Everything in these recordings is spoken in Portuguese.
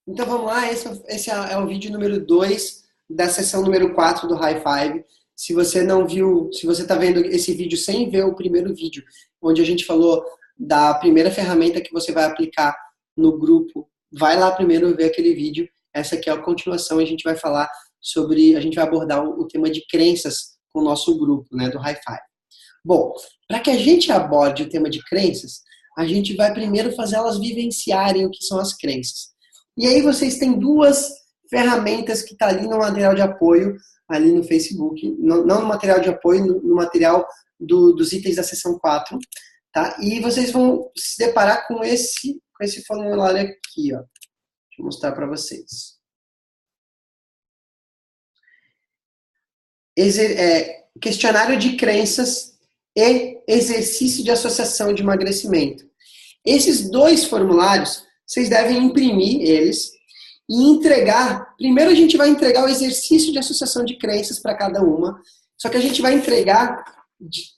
Então vamos lá, esse é o vídeo número 2 da sessão número 4 do High Five. Se você não viu, se você está vendo esse vídeo sem ver o primeiro vídeo, onde a gente falou da primeira ferramenta que você vai aplicar no grupo, vai lá primeiro ver aquele vídeo. Essa aqui é a continuação, a gente vai falar sobre, a gente vai abordar o tema de crenças com o nosso grupo, né, do High Five. Bom, para que a gente aborde o tema de crenças, a gente vai primeiro fazer elas vivenciarem o que são as crenças. E aí vocês têm duas ferramentas que estão ali no material de apoio, ali no Facebook, não no material de apoio, no material dos itens da seção 4, tá? E vocês vão se deparar com esse formulário aqui, ó. Deixa eu mostrar para vocês. Questionário de crenças e exercício de associação de emagrecimento. Esses dois formulários, vocês devem imprimir eles e entregar. Primeiro a gente vai entregar o exercício de associação de crenças para cada uma, só que a gente vai entregar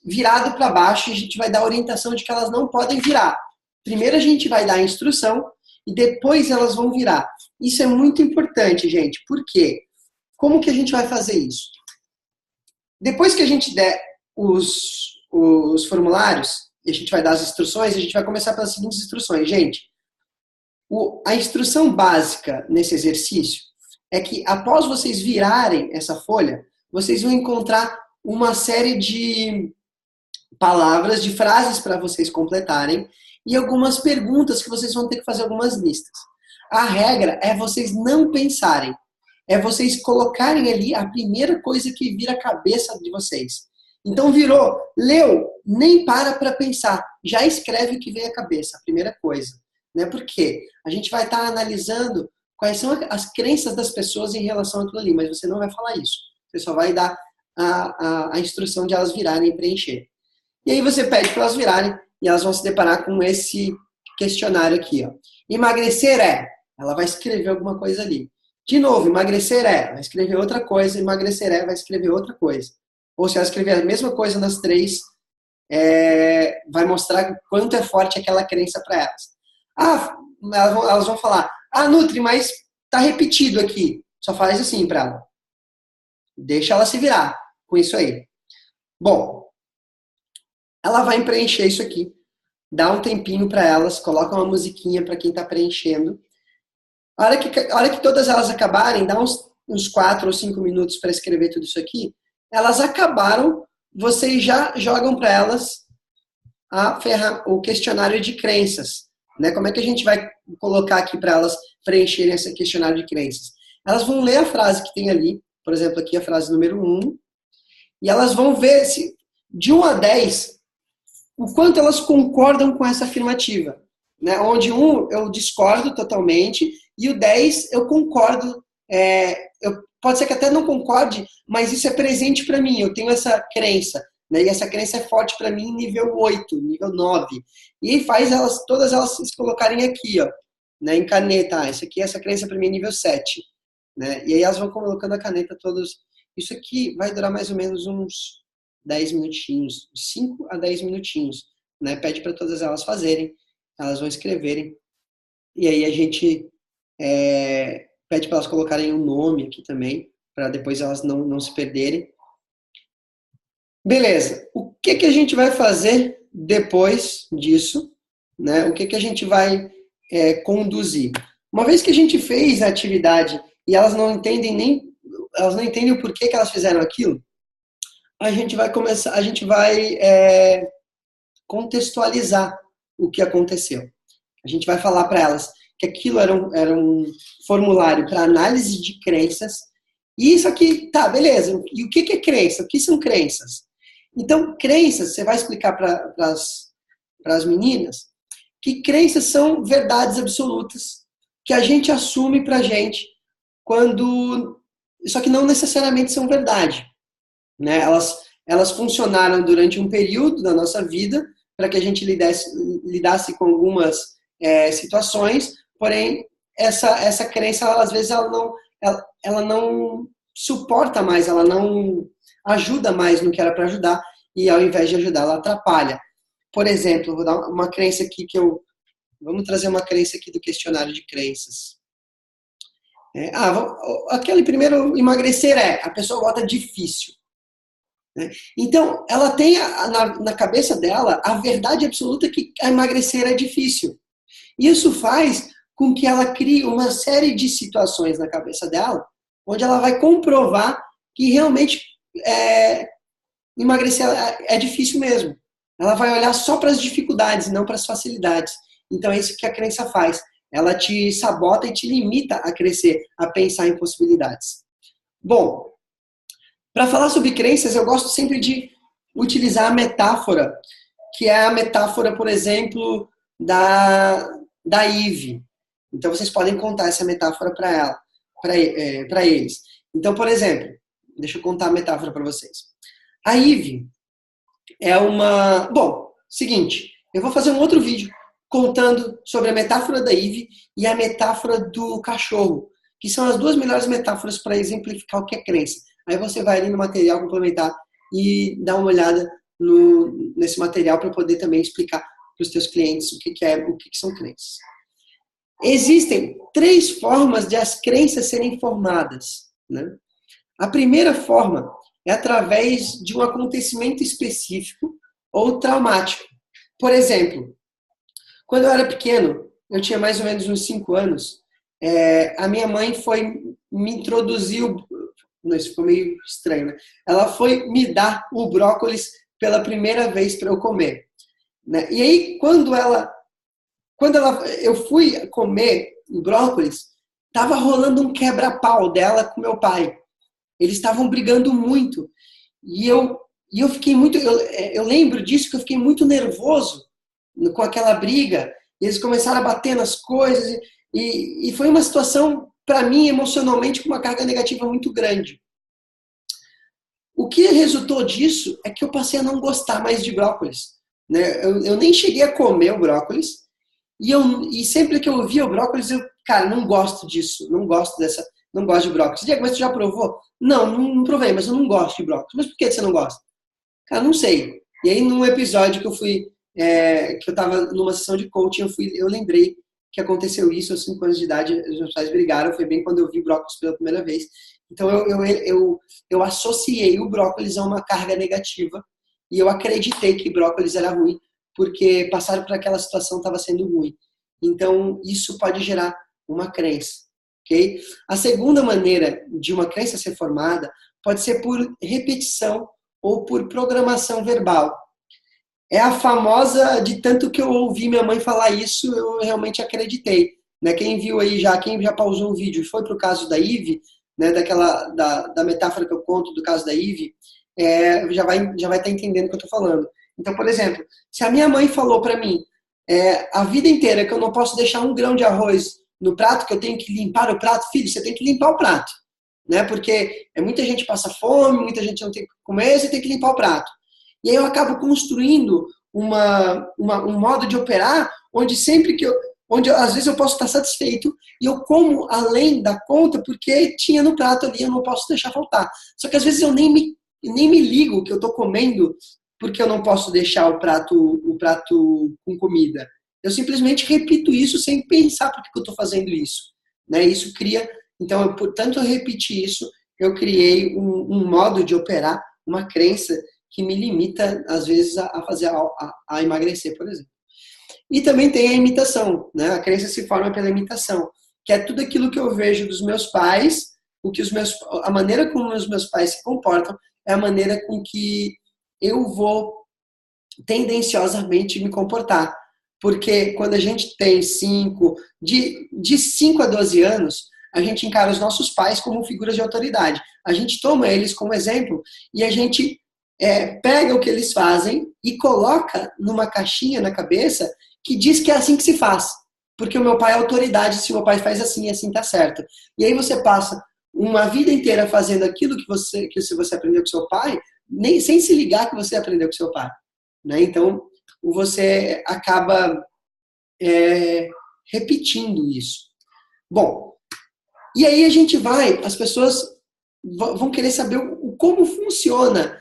virado para baixo e a gente vai dar a orientação de que elas não podem virar. Primeiro a gente vai dar a instrução e depois elas vão virar. Isso é muito importante, gente. Por quê? Como que a gente vai fazer isso? Depois que a gente der os formulários, e a gente vai dar as instruções, a gente vai começar pelas seguintes instruções. Gente, a instrução básica nesse exercício é que após vocês virarem essa folha, vocês vão encontrar uma série de palavras, de frases para vocês completarem e algumas perguntas que vocês vão ter que fazer algumas listas. A regra é vocês não pensarem. É vocês colocarem ali a primeira coisa que vira a cabeça de vocês. Então virou, leu, nem para pensar. Já escreve o que vem à cabeça, a primeira coisa. Né? Por quê? A gente vai estar analisando quais são as crenças das pessoas em relação àquilo ali, mas você não vai falar isso. Você só vai dar a instrução de elas virarem e preencher. E aí você pede para elas virarem e elas vão se deparar com esse questionário aqui. Ó. Emagrecer é. Ela vai escrever alguma coisa ali. De novo, emagrecer é. Vai escrever outra coisa. Emagrecer é. Vai escrever outra coisa. Ou se ela escrever a mesma coisa nas três, vai mostrar quanto é forte aquela crença para elas. Ah, elas vão falar, Nutri, mas tá repetido aqui. Só faz assim para ela. Deixa ela se virar com isso aí. Bom, ela vai preencher isso aqui. Dá um tempinho para elas, coloca uma musiquinha para quem está preenchendo. A hora que todas elas acabarem, dá uns 4 ou 5 minutos para escrever tudo isso aqui. Elas acabaram, vocês já jogam para elas o questionário de crenças. Né? Como é que a gente vai colocar aqui para elas preencherem esse questionário de crenças? Elas vão ler a frase que tem ali, por exemplo, aqui a frase número 1, e elas vão ver se, de 1 a 10, o quanto elas concordam com essa afirmativa. Né? Onde 1 eu discordo totalmente e o 10 eu concordo. Pode ser que até não concorde, mas isso é presente para mim, eu tenho essa crença. Né? E essa crença é forte para mim em nível 8, nível 9. E faz todas elas se colocarem aqui, ó, né, em caneta. Essa crença para mim é nível 7. Né? E aí elas vão colocando a caneta todas. Isso aqui vai durar mais ou menos uns 10 minutinhos, 5 a 10 minutinhos. Né? Pede para todas elas fazerem, elas vão escreverem. E aí a gente pede para elas colocarem um nome aqui também, para depois elas não se perderem. Beleza, o que a gente vai fazer depois disso? Né? O que a gente vai conduzir? Uma vez que a gente fez a atividade e elas não entendem o porquê que elas fizeram aquilo, a gente vai contextualizar o que aconteceu. A gente vai falar para elas que aquilo era um formulário para análise de crenças. E isso aqui, tá, beleza. E o que é crença? O que são crenças? Então, crenças, você vai explicar para as meninas que crenças são verdades absolutas que a gente assume para a gente só que não necessariamente são verdade. Né? Elas funcionaram durante um período da nossa vida para que a gente lidasse com algumas situações, porém, essa crença, às vezes, ela não suporta mais, ela não ajuda mais no que era para ajudar, e ao invés de ajudar, ela atrapalha. Por exemplo, vou dar uma crença aqui vamos trazer uma crença aqui do questionário de crenças. Aquele primeiro emagrecer a pessoa bota difícil. Né? Então, ela tem na cabeça dela a verdade absoluta que emagrecer é difícil. Isso faz com que ela crie uma série de situações na cabeça dela, onde ela vai comprovar que realmente emagrecer é difícil mesmo. Ela vai olhar só para as dificuldades, não para as facilidades. Então é isso que a crença faz. Ela te sabota e te limita a crescer, a pensar em possibilidades. Bom, para falar sobre crenças, eu gosto sempre de utilizar a metáfora, que é a metáfora, por exemplo, da Eve. Então vocês podem contar essa metáfora para eles. Então, por exemplo, deixa eu contar a metáfora para vocês. A Eve é uma... Bom, seguinte, eu vou fazer um outro vídeo contando sobre a metáfora da Eve e a metáfora do cachorro, que são as duas melhores metáforas para exemplificar o que é crença. Aí você vai ali no material complementar e dá uma olhada nesse material para poder também explicar para os teus clientes o que são crenças. Existem 3 formas de as crenças serem formadas. Né? A primeira forma é através de um acontecimento específico ou traumático. Por exemplo, quando eu era pequeno, eu tinha mais ou menos uns 5 anos, a minha mãe me introduziu, isso ficou meio estranho, né? Ela foi me dar o brócolis pela primeira vez para eu comer. Né? E aí, quando eu fui comer o brócolis, estava rolando um quebra-pau dela com meu pai. Eles estavam brigando muito. E eu fiquei muito... Eu lembro disso, que eu fiquei muito nervoso com aquela briga. Eles começaram a bater nas coisas. E foi uma situação, para mim, emocionalmente, com uma carga negativa muito grande. O que resultou disso é que eu passei a não gostar mais de brócolis. Né? Eu nem cheguei a comer o brócolis. E sempre que eu via o brócolis, cara, não gosto disso. Não gosto de brócolis. Diego, mas tu já provou? Não provei, mas eu não gosto de brócolis. Mas por que você não gosta? Cara, não sei. E aí, num episódio que eu estava numa sessão de coaching, eu lembrei que aconteceu isso aos 5 anos de idade, os meus pais brigaram, foi bem quando eu vi brócolis pela primeira vez. Então, eu associei o brócolis a uma carga negativa e eu acreditei que brócolis era ruim, porque passar por aquela situação estava sendo ruim. Então, isso pode gerar uma crença. Okay? A segunda maneira de uma crença ser formada pode ser por repetição ou por programação verbal. É a famosa, de tanto que eu ouvi minha mãe falar isso, eu realmente acreditei. Né? Quem viu aí quem já pausou o vídeo e foi para o caso da Eve, né, da metáfora que eu conto do caso da Eve, já vai estar entendendo o que eu estou falando. Então, por exemplo, se a minha mãe falou para mim a vida inteira que eu não posso deixar 1 grão de arroz no prato, que eu tenho que limpar o prato, filho, você tem que limpar o prato. Né? Porque muita gente passa fome, muita gente não tem o que comer, você tem que limpar o prato. E aí eu acabo construindo um modo de operar onde às vezes eu posso estar satisfeito e eu como além da conta porque tinha no prato ali, eu não posso deixar faltar. Só que às vezes eu nem me ligo que eu estou comendo porque eu não posso deixar o prato com comida. Eu simplesmente repito isso sem pensar por que eu estou fazendo isso. Né? Isso cria... Então, portanto, eu repeti isso, eu criei um modo de operar, uma crença que me limita, às vezes, a emagrecer, por exemplo. E também tem a imitação, né? A crença se forma pela imitação, que é tudo aquilo que eu vejo dos meus pais, a maneira como os meus pais se comportam, é a maneira com que eu vou tendenciosamente me comportar. Porque quando a gente tem de 5 a 12 anos, a gente encara os nossos pais como figuras de autoridade. A gente toma eles como exemplo e a gente pega o que eles fazem e coloca numa caixinha na cabeça que diz que é assim que se faz. Porque o meu pai é autoridade, se o meu pai faz assim, assim tá certo. E aí você passa uma vida inteira fazendo aquilo que você aprendeu com seu pai, sem se ligar que você aprendeu com seu pai. Né? Então, você acaba repetindo isso. Bom, e aí as pessoas vão querer saber como funciona,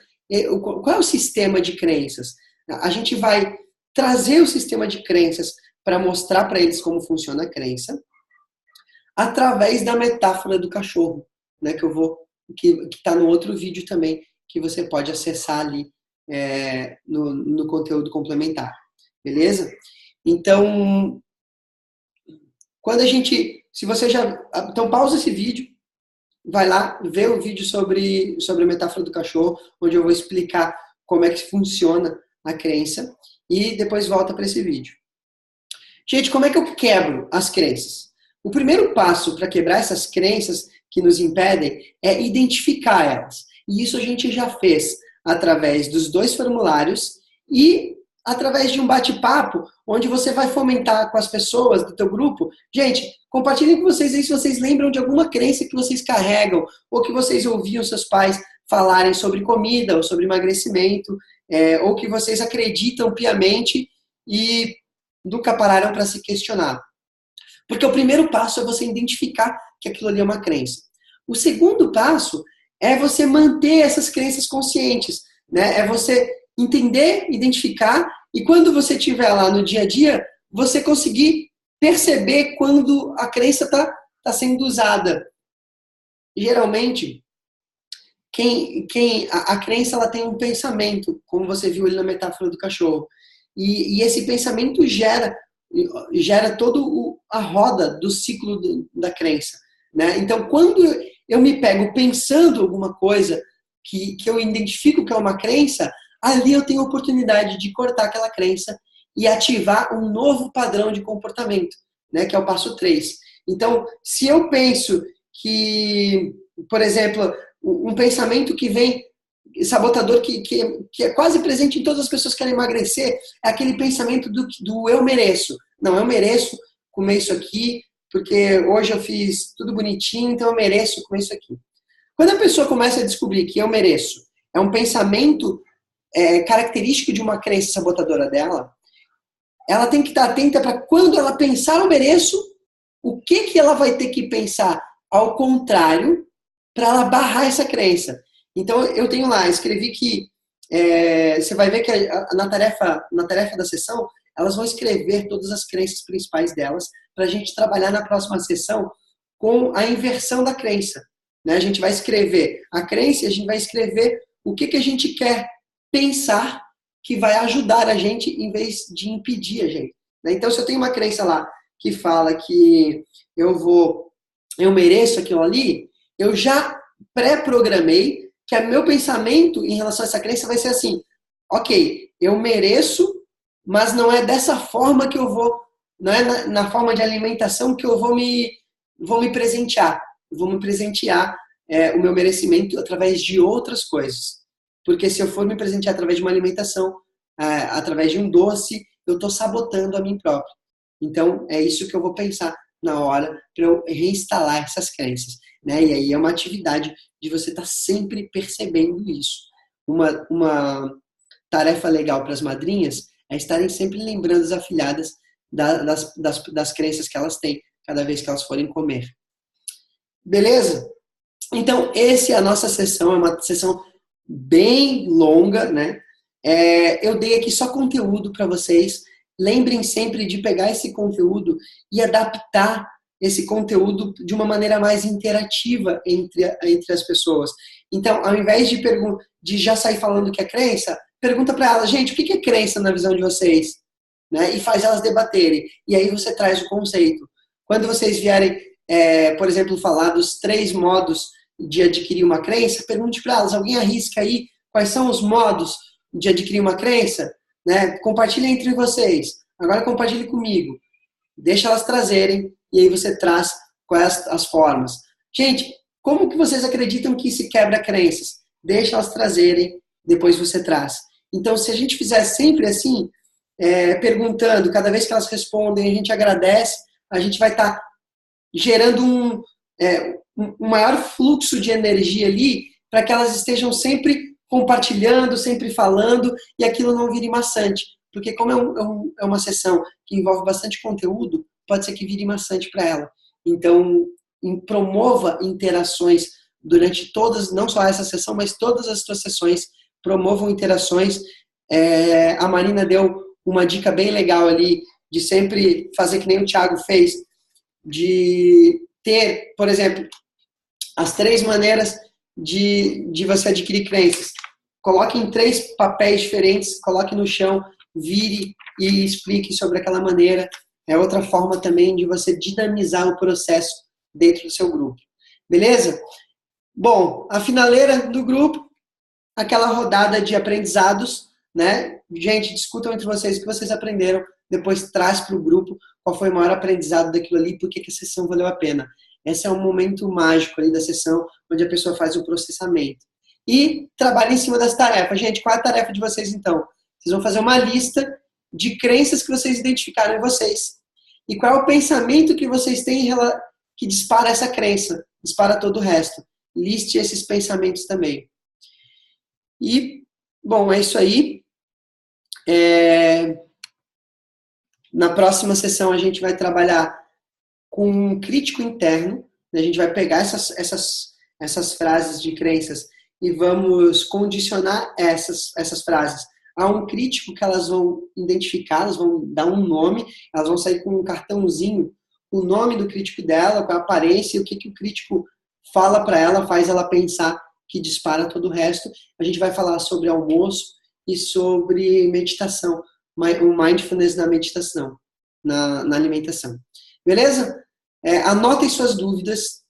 qual é o sistema de crenças. A gente vai trazer o sistema de crenças para mostrar para eles como funciona a crença. através da metáfora do cachorro, né? Que está no outro vídeo também, que você pode acessar ali no conteúdo complementar. Beleza? Então, se você já... Então, pausa esse vídeo, vai lá, vê o vídeo sobre a metáfora do cachorro, onde eu vou explicar como é que funciona a crença, e depois volta para esse vídeo. Gente, como é que eu quebro as crenças? O primeiro passo para quebrar essas crenças que nos impedem é identificar elas. E isso a gente já fez através dos 2 formulários e através de um bate-papo, onde você vai fomentar com as pessoas do teu grupo. Gente, compartilhem com vocês aí se vocês lembram de alguma crença que vocês carregam ou que vocês ouviam seus pais falarem sobre comida ou sobre emagrecimento, ou que vocês acreditam piamente e nunca pararam para se questionar. Porque o primeiro passo é você identificar que aquilo ali é uma crença. O segundo passo é você manter essas crenças conscientes, né? É você entender, identificar, e quando você estiver lá no dia a dia, você conseguir perceber quando a crença está sendo usada. Geralmente, a crença ela tem um pensamento, como você viu ali na metáfora do cachorro. E esse pensamento gera toda a roda do ciclo da crença. Né? Então, quando eu me pego pensando alguma coisa que eu identifico que é uma crença, ali eu tenho a oportunidade de cortar aquela crença e ativar um novo padrão de comportamento, né? Que é o passo 3. Então, se eu penso que, por exemplo, um pensamento que vem sabotador que é quase presente em todas as pessoas que querem emagrecer, é aquele pensamento do eu mereço. Não, eu mereço comer isso aqui, porque hoje eu fiz tudo bonitinho, então eu mereço comer isso aqui. Quando a pessoa começa a descobrir que eu mereço é um pensamento característico de uma crença sabotadora dela, ela tem que estar atenta para quando ela pensar eu mereço, o que ela vai ter que pensar ao contrário para ela barrar essa crença. Então, eu tenho lá, escrevi que, você vai ver que na tarefa da sessão, elas vão escrever todas as crenças principais delas, para a gente trabalhar na próxima sessão com a inversão da crença. Né? A gente vai escrever a crença e a gente vai escrever o que a gente quer pensar que vai ajudar a gente em vez de impedir a gente. Né? Então, se eu tenho uma crença lá que fala que eu mereço aquilo ali, eu já pré-programei que meu pensamento em relação a essa crença vai ser assim, ok, eu mereço, mas não é dessa forma que eu vou, não é na forma de alimentação que eu vou me presentear. Eu vou me presentear o meu merecimento através de outras coisas. Porque se eu for me presentear através de uma alimentação, através de um doce, eu estou sabotando a mim próprio. Então, é isso que eu vou pensar na hora para eu reinstalar essas crenças. Né? E aí é uma atividade de você estar sempre percebendo isso. Uma tarefa legal para as madrinhas é estarem sempre lembrando as afilhadas das crenças que elas têm cada vez que elas forem comer. Beleza? Então, essa é a nossa sessão, é uma sessão bem longa, né? Eu dei aqui só conteúdo para vocês. Lembrem sempre de pegar esse conteúdo e adaptar esse conteúdo de uma maneira mais interativa entre as pessoas. Então, ao invés de já sair falando que é crença, pergunta para elas, gente, o que é crença na visão de vocês? Né? E faz elas debaterem. E aí você traz o conceito. Quando vocês vierem, por exemplo, falar dos 3 modos de adquirir uma crença, pergunte para elas, alguém arrisca aí quais são os modos de adquirir uma crença? Né? Compartilhe entre vocês. Agora compartilhe comigo. Deixa elas trazerem e aí você traz quais as formas. Gente, como que vocês acreditam que se quebra crenças? Deixa elas trazerem, depois você traz. Então, se a gente fizer sempre assim, perguntando, cada vez que elas respondem, a gente agradece, a gente vai estar gerando um maior fluxo de energia ali para que elas estejam sempre compartilhando, sempre falando e aquilo não vire maçante. Porque como é uma sessão que envolve bastante conteúdo, pode ser que vire maçante para ela. Então, promova interações durante todas, não só essa sessão, mas todas as suas sessões, promovam interações. A Marina deu uma dica bem legal ali, de sempre fazer que nem o Thiago fez, de ter, por exemplo, as 3 maneiras de você adquirir crenças. Coloque em 3 papéis diferentes, coloque no chão, vire e explique sobre aquela maneira. É outra forma também de você dinamizar o processo dentro do seu grupo. Beleza? Bom, a finaleira do grupo, aquela rodada de aprendizados, né? Gente, discutam entre vocês o que vocês aprenderam, depois traz para o grupo qual foi o maior aprendizado daquilo ali, por que a sessão valeu a pena. Esse é um momento mágico ali da sessão, onde a pessoa faz o processamento. E trabalha em cima das tarefas. Gente, qual é a tarefa de vocês então? Vocês vão fazer uma lista de crenças que vocês identificaram em vocês. E qual é o pensamento que vocês têm que dispara essa crença, dispara todo o resto. Liste esses pensamentos também. E, bom, é isso aí. Na próxima sessão a gente vai trabalhar com um crítico interno. A gente vai pegar essas frases de crenças e vamos condicionar essas frases a um crítico que elas vão identificar, elas vão dar um nome, elas vão sair com um cartãozinho, o nome do crítico dela, com a aparência, e o que o crítico fala para ela, faz ela pensar, que dispara todo o resto. A gente vai falar sobre almoço e sobre meditação, o mindfulness na meditação, na alimentação. Beleza? Anotem suas dúvidas.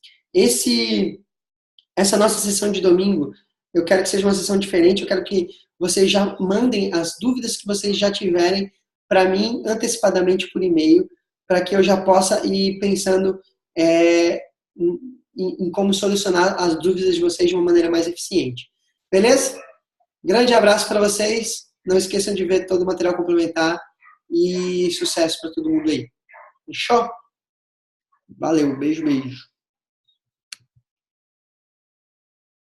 Essa nossa sessão de domingo, eu quero que seja uma sessão diferente, eu quero que vocês já mandem as dúvidas que vocês já tiverem para mim antecipadamente por e-mail, para que eu já possa ir pensando em como solucionar as dúvidas de vocês de uma maneira mais eficiente. Beleza? Grande abraço para vocês. Não esqueçam de ver todo o material complementar e sucesso para todo mundo aí. Fechou? Valeu, beijo, beijo.